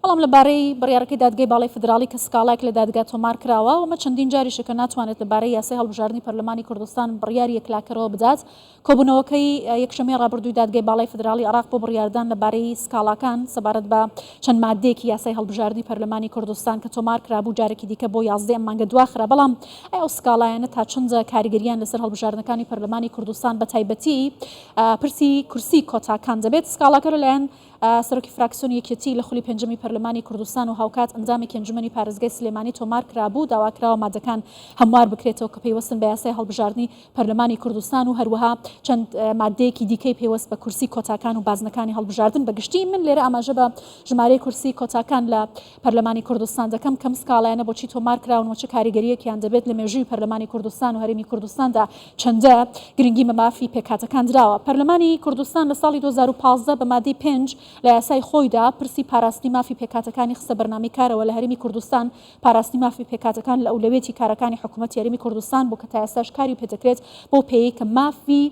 بەڵام لەبارەی بڕیارەکەی دادگای باڵای فدرالی کە سکاڵایك لە دادگا تۆمار کراوە ومە چەندین جاریشەکە ناتوانێت لەبارەی یاسای هەڵبژاردننی پەرلەمانی کوردستان بڕیاری یەکلاکەرەوە بدات کۆبوونەوەکەی یەکشەمەی ڕابردووی دادگای باڵای فدرالی عراق بۆ بڕیاردان لەبارەی سکاڵاکان سەبارەت بە چەند مادەیەکی یاسای هەڵبژاردننی پەرلەمانی کوردستان کە تۆمار کرابوو جارێکی دیکە بۆ 11 مانگە دواخرا بەڵام ئەو سکاڵایانە تا چەندە کاریگەریان لەسەر هەڵبژاردنەکانی پەرلەمانی کوردستان بە تایبەتی پرسی کورسی کۆتاکان دەبێت سکاڵاکە لەلایەن سەرۆکی فراکسیۆنی یەکێتی لە خولی پێنجەمی پەرلەمانی کوردستان و هاوکات ئەنجامێکی ئەنجومەنی پارێزگای سلێمانی تۆمار کرابوو داواکراوە مادەکان هەموار بکرێتەوە کە پێوەستن بە یاسای هەڵبژاردننی پەرلەمانی کوردستان و هەروەها چەند مادەیەکی دیکەی پێوەست بە کورسی کۆتاکان و بازنەکانی هەڵبژاردن بەگشتی من لێرە ئاماژە بە ژمارەی کورسی کۆتاکان لە پەرلەمانی کوردستان دەکەم کەم سکاڵایانە بۆچی تۆمار کراون و چه کاریگەریەکیان دەبێت لە مێژووی پەرلەمانی کوردستان و هەرێمی کوردستاندا چەندە گرنگی بە مافی پێکهاتەکان دراوە پەرلەمانی کوردستان لە ساڵی 2015 بە مادەی 5 لە یاسای خۆیدا پرسی پاراستی مافی پێکاتەکانی خستە بەرنامەی کارەوە لە هەرێمی کوردستان پاراستی مافی پێکاتەکان لە ئەولەوێتی کارەکانی حکوومەتی هەرێمی کوردستان بۆ کە تا ئێستاش کاری پێدەکرێت بۆ پێی کە مافی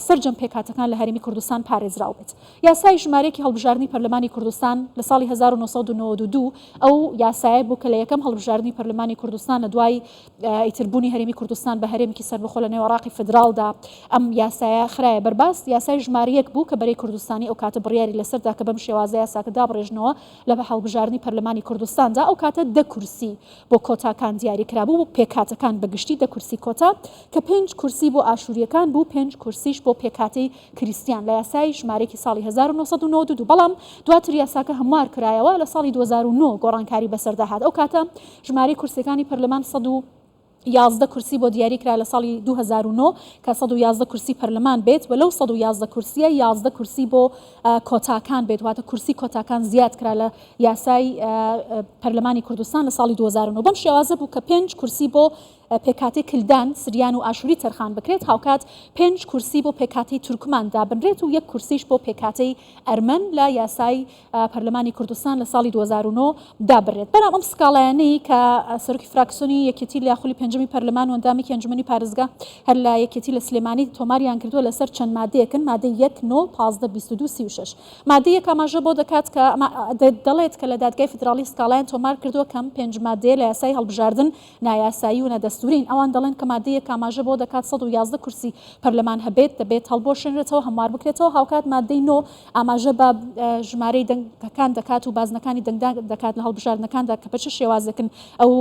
سەرجەم پێکاتەکان لە هەرێمی کوردستان پارێزراو بێت یاسای ژمارەیەکی هەڵبژاردننی پەرلەمانی کوردستان لە ساڵی 1992 ئەو یاسایە بوو کە لە یەکەم هەڵبژاردننی پەرلەمانی کوردستان لە دوای ئیتربوونی هەرێمی کوردستان بە هەرێمێکی سەربەخۆ لە نێو عێراقی فدراڵدا ئەم یاسایە خرایە بەرباست یاسای ژمارەیەک بوو کە بەرەی کوردستانی ئەو کاتە بڕیاری لەسەردا کە بەم شێوازە یاساکە دابڕێژنەوە لە بە هەڵبژاردننی پەرلەمانی کوردستاندا ئەو کاتە دە کورسی بۆ کۆتاکان دیاری کرابوو بۆ پێکاتەکان بەگشتی دە کورسی کۆتا کە 5 کورسی بۆ ئاشوریەکان بوو 5 کورسیش بۆ پێکاتی کریسیان لە یاسای ژمارەیەکی ساڵی 1992 بەڵام دواتر یاساکە هەموار کرایەوە لە ساڵی 2009 گۆڕانکاری بەسەرداهات ئەو کاتە ژمارەی کورسەکانی پەرلەمان 111 کورسی بۆ دیاری کرا لە ساڵی 2009 کە 111 کورسی پەرلەمان بێت و لەو 111 کورسیە 11 کورسی بۆ کۆتاکان بێت واتە کورسی کۆتاکان زیاد کرا لە یاسای پەرلەمانی کوردستان لە ساڵی 2009 بەم شێوازە بوو کە 5 کورسی بۆ پێکاتی کلدان سریان و ئاشوری تەرخان بکرێت هاوکات 5 کورسی بۆ پێکاتی تورکمان دابنرێت و 1 کورسیش بۆ پێکاتی ئەرمەن لە یاسای پەرلەمانی کوردستان لە ساڵی 2009 دابڕێت بەرام ئەم سکاڵایانەی کە سەرۆکی فراکسیۆنی یەکێتی لە یاخولی پێنجەمی پەرلەمان و ئەندامێکی ئەنجومەنی پارێزگا هەر لە یەکێتی لە سلێمانی تۆماریان کردووە لەسەر چەند مادەیەکن مادەی 1 9 15 22 36 مادەیەک ئاماژە بۆ دەکات کە دەڵێت کە لە دادگای فدرالی سکاڵایان تۆمار کردووە کەم 5 مادەیە لە یاسای هەڵبژاردن نایاسایی و نەدەستورین ئەوان دەڵێن کە مادەیەک ئاماژە بۆ دەکات 111 کورسی پەرلەمان هەبێت دەبێت هەڵبۆشێنرێتەوە هەموار بکرێتەوە هاوکات مادەی 9 ئاماژە بە ژمارەی دەنگەکان دەکات و بازنەکانی دەنگدان دەکات لە هەڵبژاردنەکاندا کە بە چه شێوازەکەن ئەو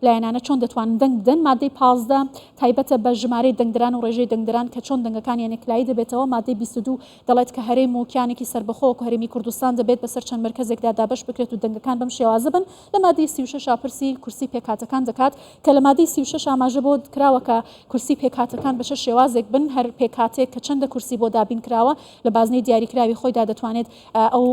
لایەنانە چۆن دەتوانن دەنگ بدەن مادەی 15 تایبەتە بە ژمارەی دەنگدران و ڕێژەی دەنگدران کە چۆن دەنگەکانیان یەکلایی دەبێتەوە مادەی 22 دەڵێت کە هەرێم و کیانێکی سەربەخۆوەک و هەرێمی کوردستان دەبێت بەسەر چەند مرکزێکدا دابەش بکرێت و دەنگەکان بەم شێوازە بن لە مادەی 36 پرسی کورسی پێکاتەکان دەکات کە لە مادەی 36 ئاماژە بۆ کراوە کە کورسی پێکاتەکان بە چه شێوازێک بن هەر پێکاتێک کە چەندە کورسی بۆ دابین کراوە لە بازنەی دیاریکراوی خۆیدا دەتوانێت ئەو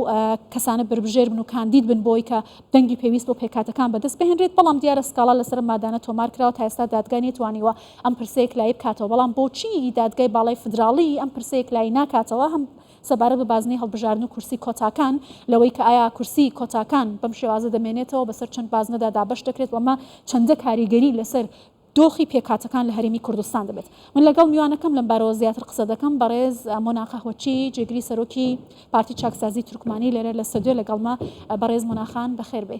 کەسانە بربژێر بن و کاندید بن بۆی کە دەنگی پێویست بۆ پێکاتەکان بەدەست بهێنرێت بەڵام دیارە سکاڵا لەسەر مادانە تۆمار کراوە تا ئێستا دادگای نێتوانیوە ئەم پرسەیەک لای بکاتەوە بەڵام بۆچی دادگای باڵای فدراڵی ئەم پرسەیەک لای ناکاتەوە هەم سەبارەت بە بازنەی هەڵبژاردن و کورسی کۆتاکان لەوەی کە ئایا کورسی کۆتاکان بەم شێوازە دەمێنێتەوە بەسەر چەند بازنەدا دابەش دەکرێت وەمە چەندە کاریگەری لەسەر دۆخی پێکاتەکان لە هەرێمی کوردستان دەبێت من لەگەڵ میوانەکەم لەم بارەوە زیاتر قسە دەکەم بەڕێز مۆنا قەهوەچی جێگری سەرۆکی پارتی چاکسازی تورکمانی لێرە لە سەدوێ لەگەڵما بەڕێز مۆناخان بەخێر بێ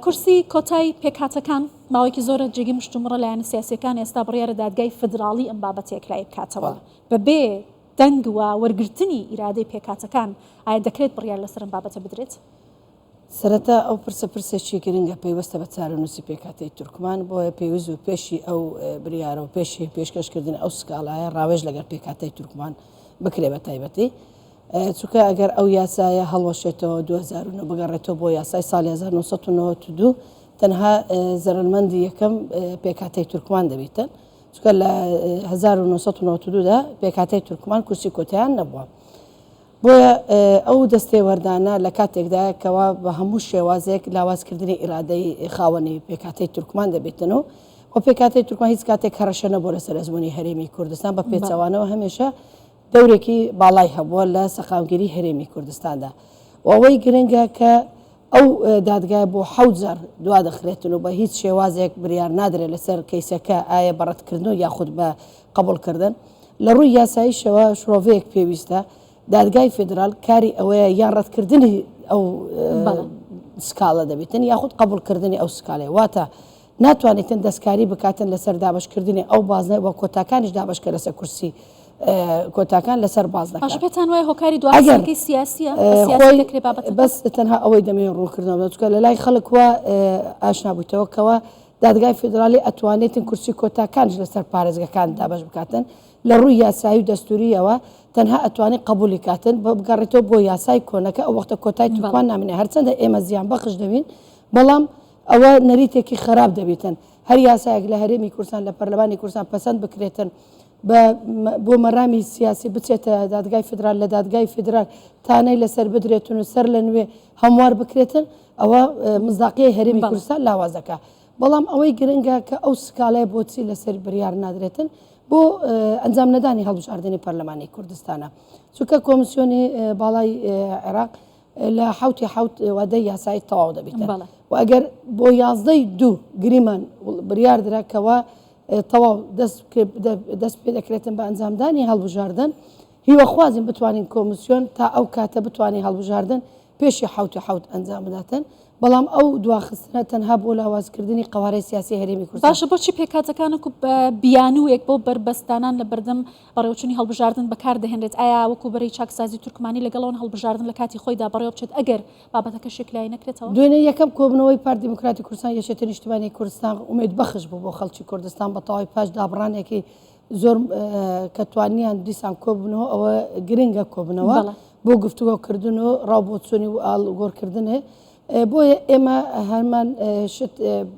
کورسی کۆتای پێکاتەکان ماوەیەکی زۆرە جێگی مشتومڕە لایەنە سیاسیەکان ئێستا بڕیارە دادگای فدراڵی ئەم بابەتێک لای بکاتەوە بەبێ دەنگ و وەرگرتنی ئیرادەی پێکاتەکان ئایا دەکرێت بڕیار لەسەر ئەم بابەتە بدرێت سەرەتا ئەو پرسەپرسێکی گرنگە پێوەستە بە چارەنووسی پێکاتی تورکمان بۆیە پێویست و پێشی ئەو بریارە و پێشی پێشکەشکردن ئەو سکاڵایە ڕاوێژ لەگەر پێکاتی تورکمان بکرێ بە تایبەتی چونکە ئەگەر ئەو یاسایە هەڵوەشێتەوە 2009 بگەڕێتەوە بۆ یاسای ساڵی 1992 تەنها زەرمەندی یەکەم پێکاتی تورکمان دەبێتن چونکە لە 1992دا پێکاتی تورکمان کورسی کۆتاییان نەبووە بۆیە ئەو دەستێوەردانە لە کاتێکدا کەوا بە هەموو شێوازێک لاوازکردنی ئیرادەی خاوەنی پێکاتی تورکمان دەبێتنەوە و پێکاتی تورکمان هیچ کاتێک هەڕەشە نەبووە لەسەر ئەزمموی هەرێمی کوردستان بە پێچەوانەوە هەمێشە دەورێکی باڵای هەبووە لە سەقامگیری هەرێمی کوردستاندا و ئەوەی گرنگە کە ئەو دادگای بۆ حوزار دوا دەخرێتن و بە هیچ شێوازێک بریار نادرێت لەسەر کەیسەکە ئایا بەڕەتکردن و یاخود بە قبولکردن لە ڕووی یاساییشەوە شرۆڤەیەک پێویستە دادگای فدرال کاری ئەوەیە یان ڕەتکردنی ئەو سکاڵە دەبێتن یاخود قبولکردنی ئەو سکاڵێ واتە ناتوانێتن دەستکاری بکاتن لەسەر دابشکردنی ئەو بازنە وە کۆتاکانیش دابشکە لەسەر کورسی کۆتاکان لەسەر باز دەکات پێتان وایە هۆکاری دوای سیاسیە بەس تەنها ئەوەی دەمێن ڕووکردنەوە چکە لە لای خەڵک وە ئاشنا بوویتەوە کەەوە دادگای فدرالی ئەتوانێتن کورسی کۆتاکانش لەسەر پارێزگەکان دابش بکاتن لە ڕووی یاسایی و دەستوریەوە تەنها ئەتوانێت قبولی کاتن بە بگەڕێتەوە بۆ یاسای کۆنەکە ئەو وەختە کۆتای توان نامێنێ هەرچەندە ئێمە زیان بەخش دەبین بەڵام ئەوە نەریتێکی خراپ دەبێتن هەر یاسایەک لە هەرێمی کوردستان لە پەرلەمانی کوردستان پەسەند بکرێتن بۆ مەرامی سیاسی بچێتە دادگای فدرال لە دادگای فدرال تانەی لەسەر بدرێتن و سەر لە نوێ هەموار بکرێتن ئەوە مزداقیە هەرێمی کوردستان لاوازەکە بەڵام ئەوەی گرنگە کە ئەو سکاڵای بۆچی لەسەر بریار نادرێتن بۆ ئەنجام نەدانی هەڵبژاردننی پەرلەمانی کوردستانە چونکە کۆمسیۆنی باڵای عێراق لە حوت وادەی یاسایی تەواو دەبێتن و ئەگەر بۆ 11 گریمان بریار دراکەوە تەواو دەست پێ دەکرێتن بە ئەنجامدانی هەڵبژاردن هیوە خوازیم بتوانین کۆمسیۆن تا ئەو کاتە بتوانین هەڵبژاردن پێشی حوت ئەنجام بداتن بەڵام ئەو دواخستنە تەنها بۆ لاوازکردنی قوارەی سیاسی هەرێمی کوردستان باشە بۆچی پێکاتەکانکو بیانوویەک بۆ بربەستانان لە بەردەم بەڕێوچوونی هەڵبژاردن بەکار دەهێنرێت ئایا وەکو بەرەی چاکسازی تورکمانی لەگەڵەوە هەڵبژاردن لە کاتی خۆیدا بەڕێوە بچێت ئەگەر بابەتەکە شکلایی نەکرێتەوە دوێنێ یەکەم کۆبنەوەی پارتی دیموکراتی کوردستان یەکێتی نیشتیمانی کوردستان ئومێد بەخش بوو بۆ خەڵکی کوردستان بە تەواوی پاش دابڕانێکی زۆر کە توانیان دیسان کۆبنەوە ئەوە گرنگە کۆبنەوە بۆ گفتوگۆکردن و ڕاوبۆچوونی و ئاڵگۆڕکردنێ بۆیە ئێمە هەرمان شت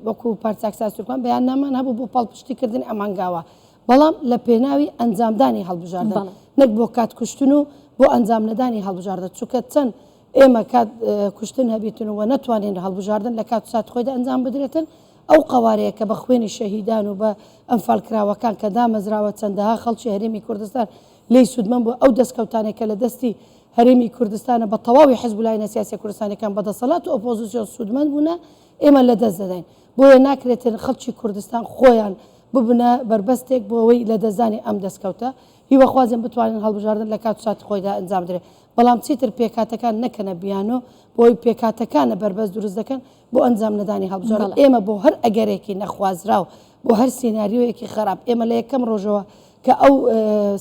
وەکو پارچاکساز تورکمان بەیان نامان هەبوو بۆ پاڵپشتیکردن ئەمانگاوە بەڵام لە پێناوی ئەنجامدانی هەڵبژاردن نەک بۆ کات کوشتن و بۆ ئەنجام نەدانی هەڵبژاردن چونکە چەند ئێمە کات کوشتن هەبێتنەوە نەتوانین هەڵبژاردن لە کات سات خۆیدا ئەنجام بدرێتن ئەو قوارەیە کە بە خوێنی شەهیدان و بە ئەمفالکراوەکان کە دامەزراوە چەندەها خەڵکی هەرێمی کوردستان لی سوودمەند بوو ئەو دەستکەوتانێکە لە دەستی هەرێمی کوردستانە بە تەواوی حزب لایەنە سیاسی کوردستانەکان بەدەسەڵات و ئۆپۆزیسیۆن سوودمەند بوونە ئێمە لە دەست دەدەین بۆیە ناکرێتن خەڵکی کوردستان خۆیان ببنە بربەستێک بۆ ئەوەی لە دەزانی ئەم دەستکەوتە هیوە خوازیان بتوانین هەڵبژاردن لە کات ساتی خۆیدا ئەنجام درێت بەڵام چیتر پێکاتەکان نەکەنە بیانۆ بۆی پێکاتەکانە بربەست دروست دەکەن بۆ ئەنجام نەدانی هەڵبژاردن ئێمە بۆ هەر ئەگەرێکی نەخوازراو بۆ هەر سیناریۆیەکی خراپ ئێمە لە یەکەم ڕۆژەوە کە ئەو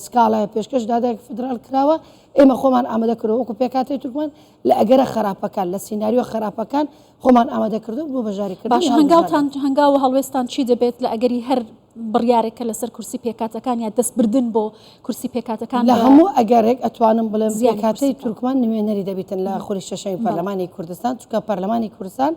سکاڵای پێشکەش دادای فدرال کراوە ئێمە خۆمان ئامادەکردەوە وەکو پێکاتی تورکمان لە ئەگەرە خراپەکان لە سیناریۆ خراپەکان خۆمان ئامادەکردو بۆ بەژاریکردن باش هەنگاو هەڵوێستان چی دەبێت لە ئەگەری هەر بڕیارێکە لەسەر کورسی پێکاتەکان یا دەستبردن بۆ کورسی پێکاتەکان لە هەموو ئەگەرێک ئەتوانم بڵێم پێکاتی تورکمان نوێنەری دەبێتن لە خوری شەشەمی پەرلەمانی کوردستان چونکە پەرلەمانی کوردستان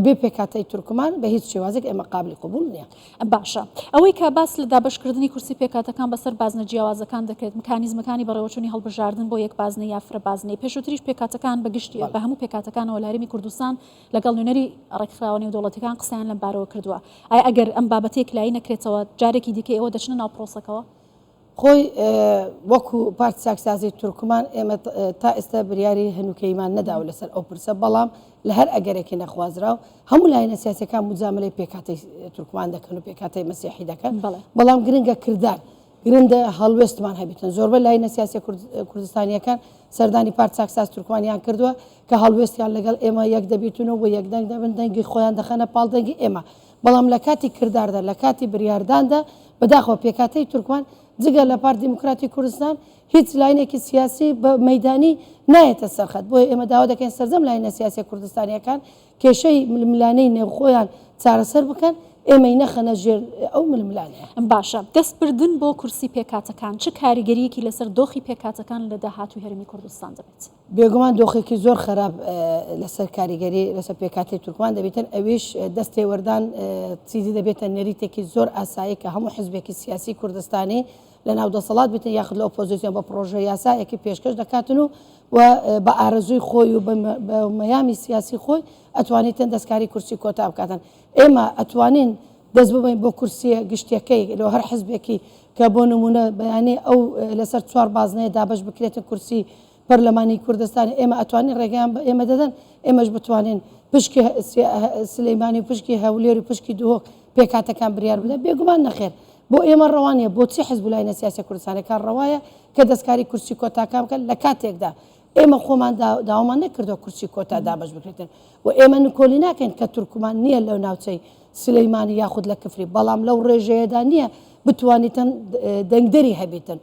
بێ پێکاتی تورکمان بە هیچ شێوازێک ئێمە قابلی قبول نییە باشە ئەوەی کە باس لە دابشکردنی کورسی پێکاتەکان بەسەر بازنە جیاوازەکان دەکرێت مکانیزمەکانی بەڕێوەچوونی هەڵبژاردن بۆ یەک بازنە یافرە بازنەی پێشووتریش پێکاتەکان بەگشتی بە هەموو پێکاتەکانەوە لە هەرێمی کوردستان لەگەڵ نوێنەری ڕێکخراوەی دەوڵەتەکان قسەیان لەم بارەوە کردووە ئایا ئەگەر ئەم بابەتێک لای نەکرێتەوە جارێکی دیکە ئێوە دەچنە ناو پرۆسەکەوە خۆی وەکو پارتی چاکسازی تورکمان ئێمە تا ئێستا بریاری هەنوکەیمان نەداوە لەسەر ئەو پرسە بەڵام لە هەر ئەگەرێکی نەخوازراو هەموو لایەنە سیاسەکان مجاملەی پێکاتی تورکمان دەکەن و پێکاتی مەسیحی دەکەن بەڵام گرنگە کردار گرنگە هەڵوێستمان هەبێتن زۆربەی لایەنە سیاسی کوردستانیەکان سەردانی پارتی چاکساز تورکمانیان کردووە کە هەڵوێستیان لەگەڵ ئێمە یەک دەبێتونەوە و یەکدەنگ دەبن دەنگی خۆیان دەخەنە پاڵدەنگی ئێمە بەڵام لە کاتی کرداردا لە کاتی بریارداندا بەداخەوە پێکاتی تورکمان جگە لە پارتی دیموکراتی کوردستان هیچ لاینێکی سیاسی بە مەدانی نایەتە سەرخەت بۆیە ئێمە داوا دەکەین سەرجەم لاینە سیاسی کوردستانیەکان کێشەی ململانەی نێوخۆیان چارەسەر بکەن ئێمەی نەخەنە ژێر ئەو ململانەیە باشە دەستبردن بۆ کورسی پێکاتەکان چه کاریگەریەکی لەسەر دۆخی پێکاتەکان لە داهاتوی هەرێمی کوردستان دەبێت بێگومان دۆخێکی زۆر خراپ لەسەر کاریگەری لەسەر پێکاتی تورکمان دەبێتن ئەویش دەستی وەردان چیزی دەبێتە نەریتێکی زۆر ئاسایی کە هەموو حزبێکی سیاسی کوردستانی لە ناو دەسەڵات بێتن یاخد لە ئۆپۆزیسیۆن بە پرۆژە یاسایەکی پێشکەش دەکاتن و بە ئارەزووی خۆی و بە مەیامی سیاسی خۆی ئەتوانێتن دەستکاری کورسی کۆتا بکاتن ئێمە ئەتوانین دەست ببین بۆ کورسیە گشتیەکەی لە هەر حزبێکی کە بۆ نمونە بەیانێ ئەو لەسەر 4 بازنەیە دابش بکرێتە کورسی پەرلەمانی کوردستانی ئێمە ئەتوانین ڕێگەیان بە ئێمە دەدەن ئێمەش بتوانین پشکی سلەیمانی و پشکی هەولێر و پشکی دووهۆک پێکاتەکان بریار بدە بێگومان نەخێر بۆ ئێمە ڕەوانە بۆچی حزب لای سیاسی کوردستانەکان ڕەوایە کە دەستکاری کورسی کۆتاکان بکەن لە کاتێکدا ئێمە خۆمان داوامان نەکردو کورسی کۆتا دابش بکرێتن و ئێمە نکۆلی ناکەین کە تورکمان نییە لەو ناوچەی سلەیمانی یاخود لە کفری بەڵام لەو ڕێژەیەدا نییە بتوانیتن دەنگدەری هەبیتن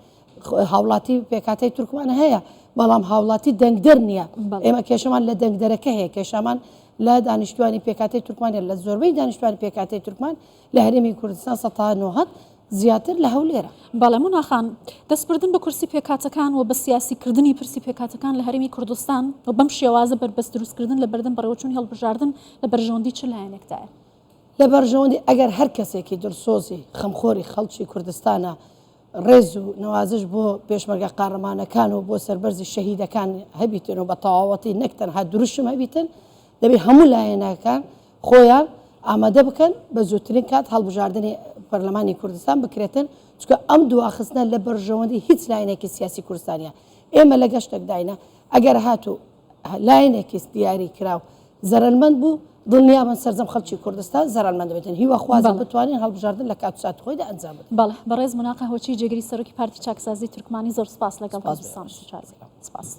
هاوڵاتی پێکاتی تورکمان هەیە بەڵام هاوڵاتی دەنگدەر نییە ئێمە کێشەمان لە دەنگدەرەکە هەیە کێشامان لە دانیشتوانی پێکاتی تورکمانە لە زۆربەی دانیشتوانی پێکاتی تورکمان لە هەرێمی کوردستان ١٩٠ زیاتر لە هەولێرە. بەڵێ موناخان دەستبردن بە کورسی پێکاتەکان و بە سیاسیکردنی پرسی پێکاتەکان لە هەرێمی کوردستان و بەم شێوازە بەربەست دروستکردن لە بەردەم بەڕێوەچوونی هەڵبژاردن لە بەرژەوەندی چ لایەنێکدایە؟ لە بەرژەوەندی ئەگەر هەر کەسێکی دڵسۆزی خەمخۆری خەڵکی کوردستانە ڕێز و نەوازش بۆ پێشمەرگە قارەمانەکان و بۆ سەربەرزی شەهیدەکان هەبیتن و بە تەواوەتی نەکتەنها دروشم هەبیتن دەبێ هەموو لایەنەکان خۆیان ئامادە بکەن بە زووترین کات هەڵبژاردننی پەرلەمانی کوردستان بکرێتن چکە ئەم دواخستنە لە بەرژەوەندی هیچ لایەنێکی سیاسی کوردستانە ئێمە لە گەشتێک داینە ئەگەر هاتوو لایەنێکی دیاری کراو زەرمەند بوو دڵنیابن سەرجەم خەڵکی کوردستان زەرمەند دەبێتن هیواخوازم بتوانین هەڵبژاردن لە کات سات خۆیدا ئەنجام بدەن. بەڵێ بەڕێز مناقە هۆچی جێگری سەرۆکی پارتی چاکسازی تورکمانی زۆر سپاس لەگەڵ سپاس.